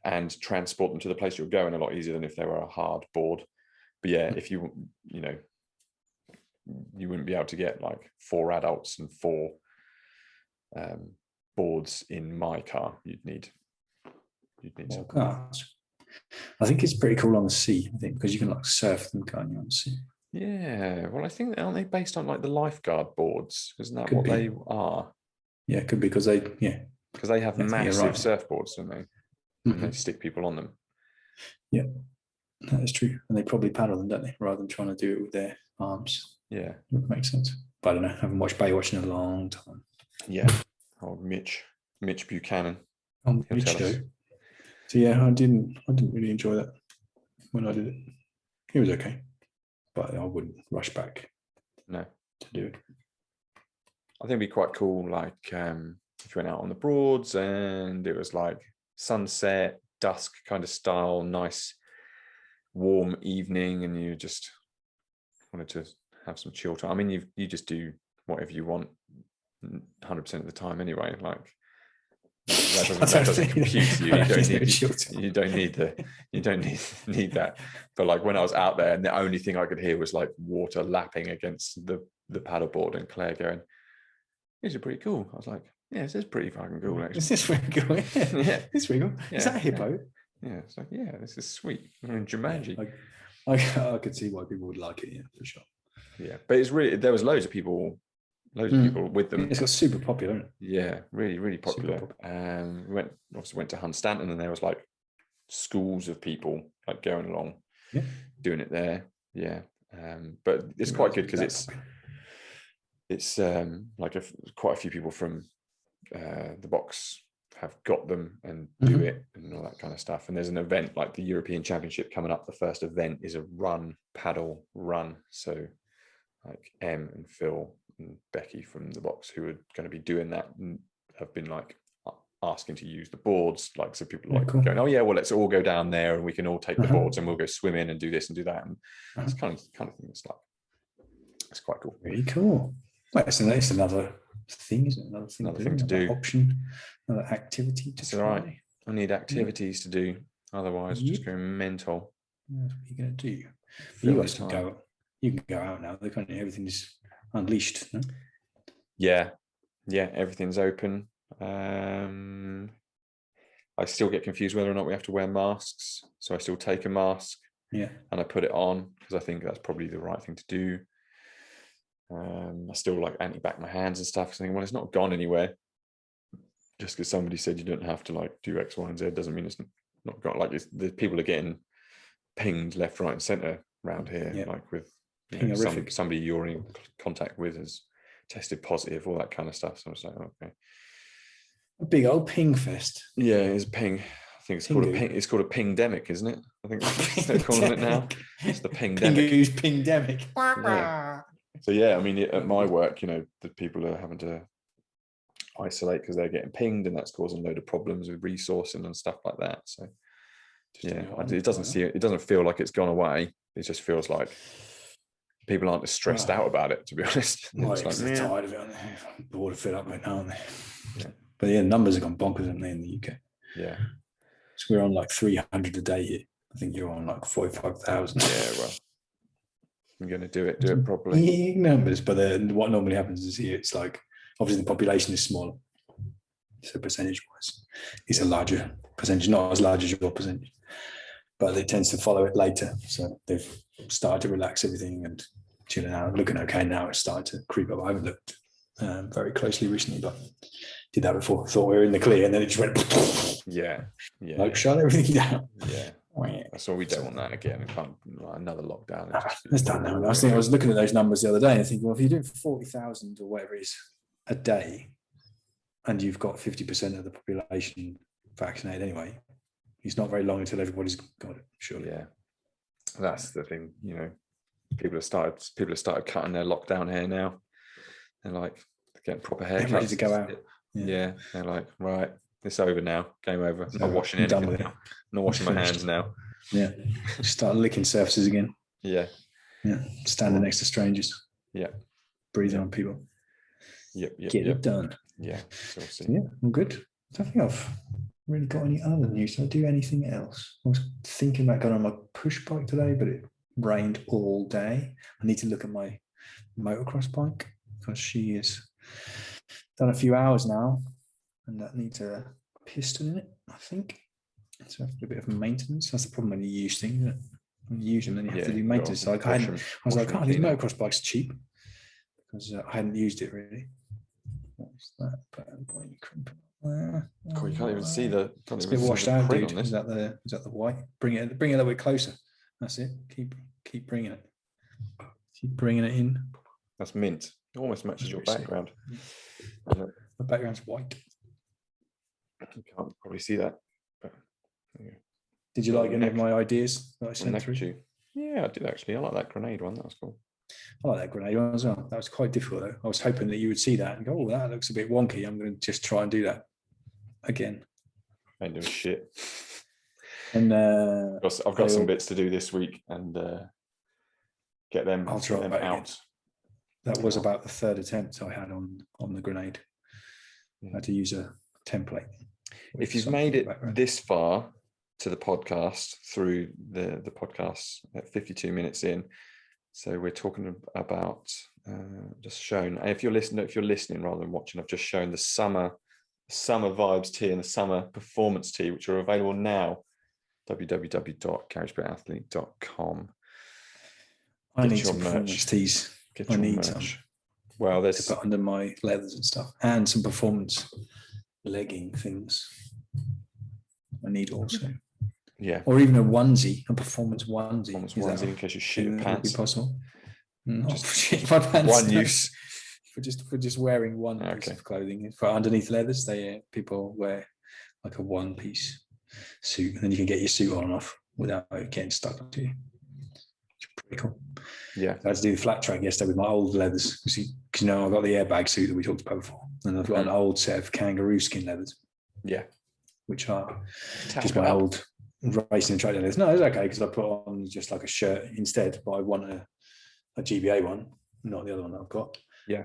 and transport them to the place you're going a lot easier than if they were a hard board. But if you wouldn't be able to get like 4 adults and 4 boards in my car. You'd need something. I think it's pretty cool on the sea, I think, because you can like surf them, can't you, on the sea? Yeah, well, I think, aren't they based on like the lifeguard boards? Isn't that what they are? Yeah, it could be, because they have massive surfboards, don't they? And they stick people on them. Yeah, that is true. And they probably paddle them, don't they, rather than trying to do it with their arms. Yeah, it makes sense. But I don't know. I haven't watched Baywatch in a long time. Yeah, Mitch Buchanan. Mitch, though. So I didn't really enjoy that when I did it. It was okay, but I wouldn't rush back. No, to do it. I think it'd be quite cool, like if you went out on the Broads and it was like sunset, dusk kind of style, nice warm evening, and you just wanted to have some chill time. I mean, you just do whatever you want 100% of the time anyway. Like that doesn't compute you. You don't need that. But like when I was out there, and the only thing I could hear was like water lapping against the paddleboard, and Claire going, "These are pretty cool." I was like, "Yeah, this is pretty fucking cool, actually." This is pretty cool. Yeah, it's pretty cool. Is that a hippo? Yeah, it's like, yeah, this is sweet. We're in Jumanji. I could see why people would like it. Yeah, for sure. Yeah, but it's really, there was loads of people with them. It's got super popular, isn't it? Yeah, really, really popular. We went to Hunstanton, and there was like schools of people like going along, doing it there. Yeah, but it's quite good because it's like quite a few people from the box have got them and do it and all that kind of stuff. And there's an event like the European Championship coming up. The first event is a paddle run. So like Em and Phil and Becky from the box, who are going to be doing that, and have been like asking to use the boards. Like, so people are going, "Oh yeah, well, let's all go down there and we can all take the boards and we'll go swim in and do this and do that." And it's kind of thing. It's quite cool. Really cool. Well, it's another thing, isn't it? Another thing to do. Option, another activity to try. All right. I need activities to do. Otherwise, just going mental. That's what you're going to do. you can go out now. Everything's unleashed. No? Yeah, everything's open. I still get confused whether or not we have to wear masks. So I still take a mask, and I put it on because I think that's probably the right thing to do. I still like anti-back my hands and stuff. So I think, well, it's not gone anywhere. Just because somebody said you don't have to like do X, Y, and Z doesn't mean it's not gone. Like the people are getting pinged left, right, and centre around here, like with somebody you're in contact with has tested positive, all that kind of stuff. So I was like, okay. A big old ping fest. Yeah, it's ping. I think it's called a ping. It's called a pingdemic, isn't it? I think that's they're calling it now. It's the pingdemic. Pingu's pingdemic. Yeah. So yeah, I mean, at my work, the people are having to isolate because they're getting pinged, and that's causing a load of problems with resourcing and stuff like that. So yeah, it doesn't feel like it's gone away. It just feels like people aren't as stressed out about it, to be honest. Well, they're tired of it, aren't they? I'm bored of fed up right now, aren't they? Yeah. But yeah, numbers have gone bonkers, haven't they, in the UK? Yeah. So we're on like 300 a day here. I think you're on like 45,000. Yeah, well, I'm going to do it properly. Big numbers, but what normally happens is here, it's like, obviously the population is smaller. So percentage-wise, it's a larger percentage, not as large as your percentage, but it tends to follow it later. So they've started to relax everything and chilling out, looking okay now. It's starting to creep up. I haven't looked very closely recently, but did that before. Thought we were in the clear, and then it just went. Yeah. Like shut everything down. Yeah. That's all we don't want that again. We can't another lockdown. It's done now. I was looking at those numbers the other day and thinking, well, if you're doing 40,000 or whatever it is a day, and you've got 50% of the population vaccinated anyway, it's not very long until everybody's got it. Surely. Yeah, that's the thing. People have started cutting their lockdown hair now. They're like getting proper haircuts. They're ready to go out. Yeah, they're like, right, it's over now. Game over. Not washing anything now. Not washing my hands now. Yeah, start licking surfaces again. Yeah. Standing next to strangers. Yeah. Breathing on people. Yep. Get it done. Yeah. Yeah, I'm good. I don't think I've really got any other news. Did I do anything else? I was thinking about going on my push bike today, but it rained all day. I need to look at my motocross bike because she has done a few hours now, and that needs a piston in it, I think. So I have to do a bit of maintenance. That's the problem when you use things, isn't it? When you use them, then you have to do maintenance. So I was like, these motocross bikes are cheap because I hadn't used it really. What's that? You can't even see it's a bit washed out, dude. Is that the white? Bring it a little bit closer. That's it. Keep bringing it. Keep bringing it in. That's mint. It almost matches your background. My background's white. You can't probably see that. But, Did you like any of my ideas that I sent through? Yeah, I did actually. I like that grenade one. That was cool. I like that grenade one as well. That was quite difficult though. I was hoping that you would see that and go, oh, that looks a bit wonky. I'm going to just try and do that again. Ain't doing shit. And I've got some bits to do this week and get them, I'll try them out. That was about the third attempt I had on the grenade. I had to use a template. If you've made it this far to the podcast through the podcast at 52 minutes in, so we're talking about just shown. If you're listening rather than watching, I've just shown the summer vibes tee and the summer performance tee, which are available now. www.garagebreakathlete.com. I need some performance tees. I need merch. some. Well, there's to put under my leathers and stuff, and some performance legging things. I need also. Yeah. Or even a onesie, a performance onesie. In case you shit your pants. Would be possible. Not just shit my pants. One use. For just wearing one piece of clothing. For underneath leathers, people wear like a one piece suit, and then you can get your suit on and off without getting stuck to you. It's pretty cool. Yeah. I had to do the flat track yesterday with my old leathers because I've got the airbag suit that we talked about before, and I've got an old set of kangaroo skin leathers. Yeah. Which are just my old racing and training leathers. No, it's okay because I put on just like a shirt instead, but I want a GBA one, not the other one that I've got. Yeah.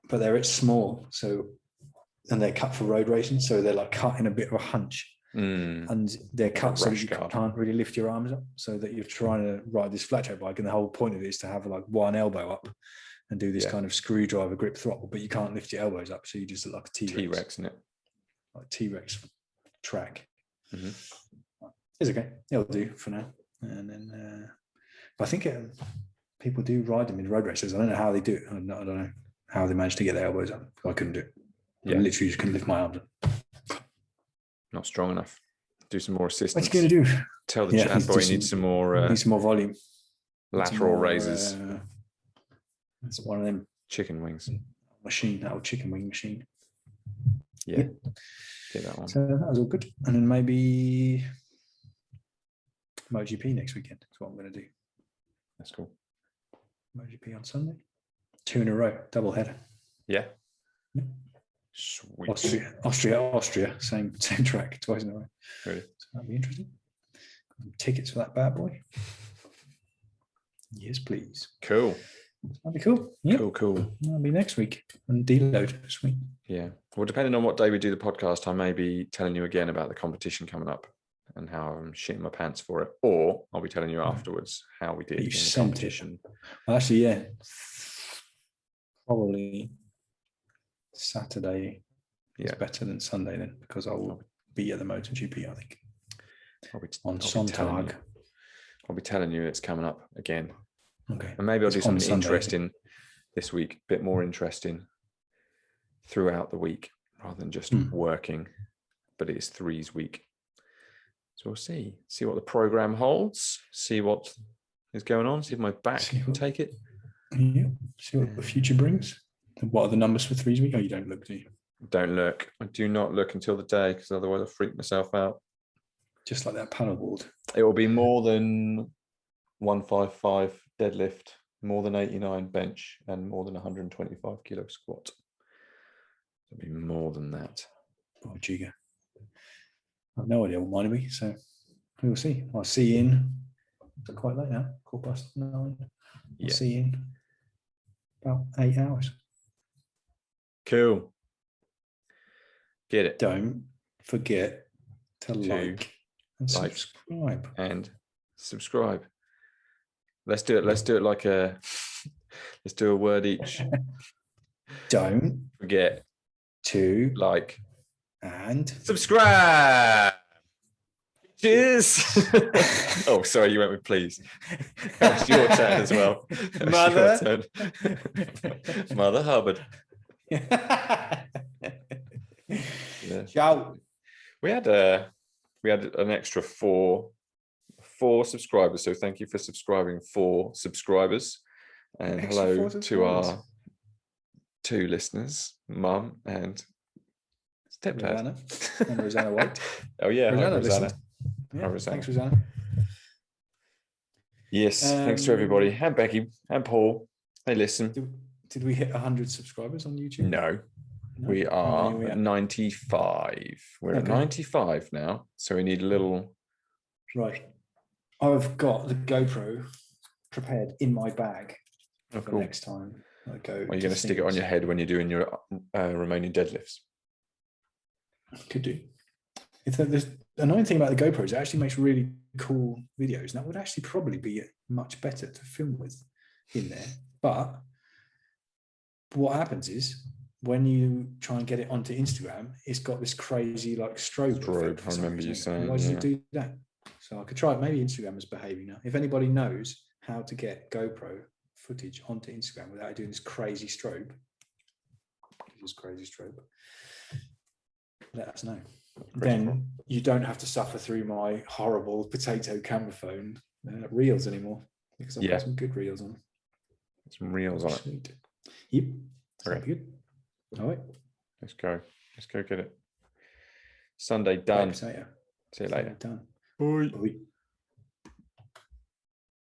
But they're small, and they're cut for road racing, so they're like cut in a bit of a hunch. and they're cut so that you guard. can't really lift your arms up, so that you're trying to ride this flat track bike, and the whole point of it is to have like one elbow up and do this kind of screwdriver grip throttle, but you can't lift your elbows up, so you just look like a T-Rex, isn't it? Like T-Rex track. Mm-hmm. It's okay. It'll do for now. And then, but I think people do ride them in road races. I don't know how they do it. I don't know how they manage to get their elbows up. I couldn't do it. I literally just couldn't lift my arms up. Not strong enough. Do some more assistance. What are you going to do? Tell the chat boy he needs some more. Need some more volume. Lateral raises. It's one of them chicken wings. Machine, that old chicken wing machine. Yeah. Get that one. So that was all good. And then maybe MotoGP next weekend. That's what I'm going to do. That's cool. MotoGP on Sunday. 2 in a row, double header. Yeah. Sweet. Austria, same track, twice in a row. Really? So that'll be interesting. Tickets for that bad boy? Yes, please. Cool. That'll be cool. Yeah. Cool. That'll be next week. And deload this week. Yeah. Well, depending on what day we do the podcast, I may be telling you again about the competition coming up and how I'm shitting my pants for it. Or I'll be telling you afterwards how we did in the competition. Well, actually, yeah. Probably Saturday is better than Sunday then, because I will be at the MotoGP, I think. On Sonntag. I'll be telling you it's coming up again. Okay. And maybe I'll do something interesting this week, a bit more interesting throughout the week rather than just working, but it's threes week. So we'll see what the program holds, see what is going on, see if my back can take it. Yeah, see what the future brings. What are the numbers for threes week? Oh, you don't look, do you? Don't look. I do not look until the day, because otherwise I'll freak myself out. Just like that paddleboard. It will be more than 155 deadlift, more than 89 bench, and more than 125 kilo squat. It'll be more than that. Oh, Giga. I have no idea what mine will be, so we'll see. I'll see you in. It's quite late now. 9:15. I'll see you in about 8 hours. Cool. Get it. Don't forget to like and subscribe. And subscribe. Let's do it. Let's do it like a. Let's do a word each. Don't forget to like and subscribe. Cheers. Oh, sorry, you went with please. It's your turn as well. Mother Hubbard. Yeah. Ciao. We had an extra four subscribers, so thank you for subscribing, 4 subscribers, and hello to our 2 listeners, Mum and Stepdad. Rosanna White. Oh yeah, Rosanna. Yeah, Rosanna. Thanks, Rosanna. Yes, thanks to everybody, and Becky and Paul. They listen. Did we hit 100 subscribers on YouTube? No. We are at 95. We're at 95 now, so we need a little. Right. I've got the GoPro prepared in my bag for next time I go. Are you going to stick it on your head when you're doing your Romanian deadlifts? Could do. The annoying thing about the GoPro is it actually makes really cool videos. And that would actually probably be much better to film with in there. But what happens is when you try and get it onto Instagram, it's got this crazy like strobe. I remember you saying. Why did you do that? So I could try it. Maybe Instagram is behaving now. If anybody knows how to get GoPro footage onto Instagram without doing this crazy strobe, let us know. Then you don't have to suffer through my horrible potato camera phone reels anymore, because I've got some good reels on. Some reels on it. Sweet. Yep. Okay. Good. All right. Let's go get it. Sunday done. See you later. Done. Bye. Bye.